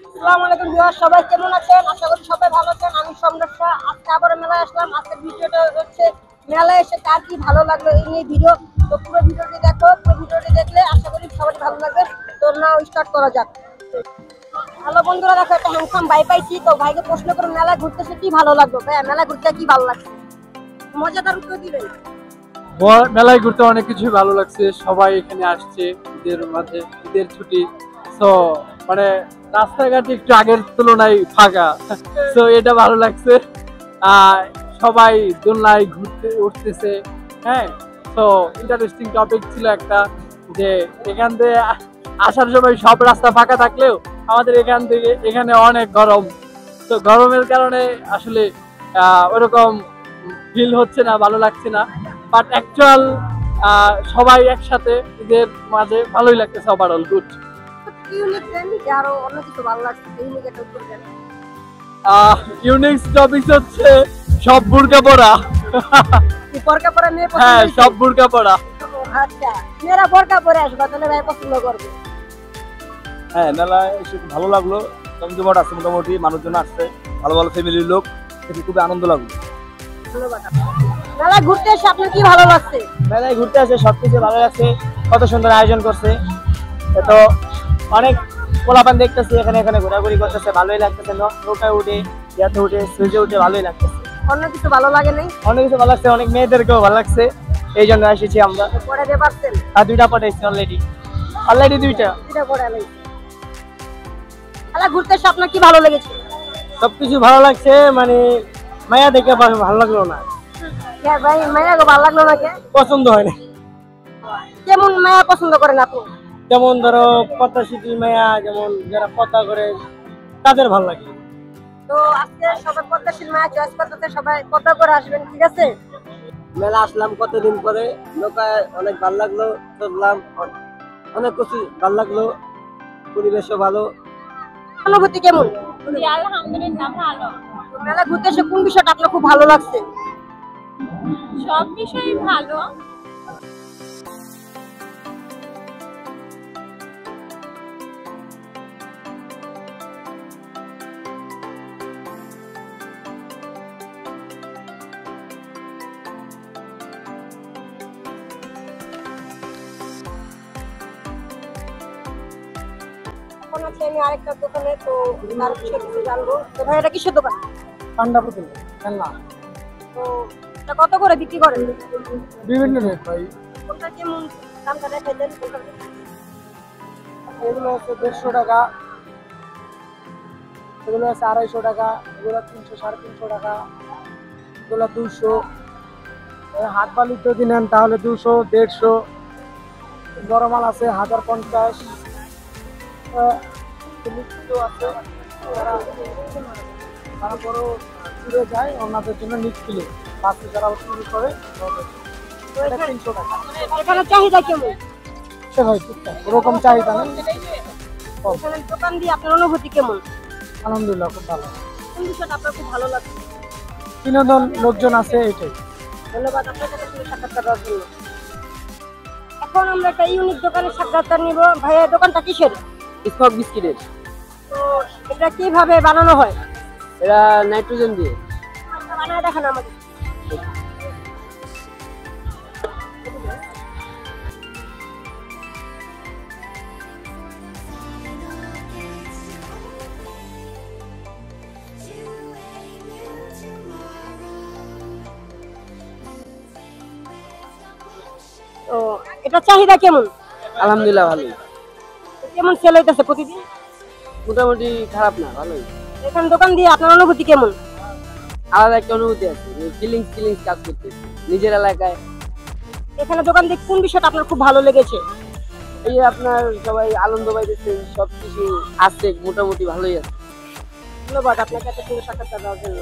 আসসালামু আলাইকুম ভিউয়ার, সবাই কেমন আছেন? আশা করি সবাই ভালো আছেন। আমি সম্রাট। আজকে আবার মেলায় আসলাম। আজকের ভিডিওটা হচ্ছে মেলায় এসে কার কি ভালো লাগলো এই নিয়ে ভিডিও। তো পুরো ভিডিওটি দেখো, পুরো ভিডিওটি দেখলে আশা করি সবারই ভালো লাগবে। তো নাও স্টার্ট করা যাক। হ্যালো বন্ধুরা, দেখো একটা হ্যান্ডসাম ভাই পাইছি। তো ভাইকে প্রশ্ন করে মেলায় ঘুরতে এসে কি ভালো লাগলো? ভাই মেলায় ঘুরতে কি ভালো লাগছে? মজাদার উত্তর দিবেন। মেলায় ঘুরতে অনেক কিছুই ভালো লাগছে। সবাই এখানে আসছে ঈদের মাঝে, ঈদের ছুটি। তো মানে রাস্তাঘাট একটু আগের তুলনায় ফাঁকা, তো এটা ভালো লাগছে। সবাই দোলনায় ঘুরতে উঠতেছে। হ্যাঁ, তো ইন্টারেস্টিং টপিক ছিল একটা, যে এখান থেকে আসার সময় সব রাস্তা ফাঁকা থাকলেও আমাদের এখান থেকে এখানে অনেক গরম। তো গরমের কারণে আসলে ওরকম ফিল হচ্ছে না, ভালো লাগছে না। বাট অ্যাকচুয়াল সবাই একসাথে ঈদের মাঝে ভালোই লাগতেছে। Overall good. ইউনিক দেন যে আরো অন্য কিছু ভালো লাগছে, ইউনিক একটা উত্তর দেন। ইউনিক টপিক হচ্ছে সব বুরকা পরা। কি বোরকা পরে মেয়ে পছন্দ? হ্যাঁ, সব বুরকা পরা। আচ্ছা, মেয়েরা বোরকা পরে আসবে তাহলে ভাই পছন্দ করবে। হ্যাঁ, মেলায় এসে খুব ভালো লাগলো। জমজমাট আছে, মোটামুটি মানুষজন আসছে, ভালো ভালো ফ্যামিলির লোক, এতে খুবই আনন্দ লাগলো। ধন্যবাদ। মেলায় ঘুরতে এসে আপনার কি ভালো লাগছে? মেলায় ঘুরতে আসে সবকিছু ভালো লাগছে, কত সুন্দর আয়োজন করছে। এত অনেক পোলাপান দেখতেছি, এখানে এখানে ঘোরাঘুরি করতেছে, ভালোই লাগতেছে। নৌকায় উঠে, ইয়াতে উঠে, সুইচে উঠে ভালোই লাগতেছে। অন্য কিছু ভালো লাগে নাই? অনেক কিছু ভালো লাগছে, অনেক মেয়েদেরকেও ভালো লাগছে, এই জন্য এসেছি আমরা। পরে দিয়ে পারছেন? আর দুইটা পাঠাইছি অলরেডি, দুইটা। এটা পরে আলাই। মেলায় ঘুরতে এসে আপনার কি ভালো লেগেছে? সবকিছু ভালো লাগছে, মানে মায়া দেখে ভালো লাগলো না। হ্যাঁ ভাই, মায়া গো ভালো লাগলো না কে? পছন্দ হয় না। কেমন মায়া পছন্দ করেন আপনি? যেমন ধরো পদ্মা সিটি মায়া, যেমন যারা পদ্মা করে তাদের ভালো লাগে। তো আজকে সবাই পদ্মাশীল মায়া চয়েস করতেছে, সবাই পদ্মা করে আসবেন, ঠিক আছে? মেলা আসলাম কতদিন পরে, নৌকায় অনেক ভালো লাগলো, চললাম, অনেক কিছু ভালো লাগলো, পরিবেশও ভালো। অনুভূতি কেমন? আলহামদুলিল্লাহ ভালো। মেলা ঘুরতে এসে কোন বিষয়টা আপনার খুব ভালো লাগছে? সব বিষয়ই ভালো। এখন আছে আমি আরেকটা দোকানে, তো তার বিষয়ে কিছু জানবো। তো ভাই এটা কিসের দোকান? ঠান্ডা পুতুল খেলনা, তো এটা কত করে বিক্রি করেন? বিভিন্ন রেট ভাই। কোনটা কেমন দামটা দেখাই দেন। এগুলো হচ্ছে 150 টাকা, এগুলো হচ্ছে 250 টাকা, এগুলো 300 350 টাকা, এগুলো 200। হাত বালির যদি নেন তাহলে 200 150। বড় মাল আছে 1050। আছে তারপরও ফিরে যায় ওনাদের জন্য নিচ কিলো বাসে যারা চুরি করে, তো এটা 300 টাকা। এখানে চাহিদা কেমন? সে ভাই ঠিকঠাক ওরকম চাহিদা নেই। এখানে দোকান দিয়ে আপনার অনুভূতি কেমন? আলহামদুলিল্লাহ খুব ভালো, কোন বিষয়টা আপনার খুব ভালো লাগছে? বিনোদন লোকজন আছে এটাই। ধন্যবাদ আপনার সাথে সাক্ষাৎকার দেওয়ার জন্য। এখন আমরা একটা ইউনিক দোকানের সাক্ষাৎকার নিব। ভাইয়া দোকানটা কিসের? স্পট বিস্কিটের। তো এটা কিভাবে বানানো হয়? এরা নাইট্রোজেন দিয়ে বানায় দেখান আমাদের। তো এটা চাহিদা কেমন? আলহামদুলিল্লাহ ভালোই, কেমন সেল হইতেছে প্রতিদিন? মোটামুটি খারাপ না, ভালোই। এখানে দোকান দিয়ে আপনার অনুভূতি কেমন? আলাদা একটা অনুভূতি আছে, ফিলিংস কাজ করতেছে নিজের এলাকায়। এখানে দোকান দিয়ে কোন বিষয়টা আপনার খুব ভালো লেগেছে? এই যে আপনার সবাই আনন্দ পাইতেছে, সবকিছু আছে মোটামুটি ভালোই আছে। ধন্যবাদ আপনাকে এত সুন্দর সাক্ষাৎকার দেওয়ার জন্য।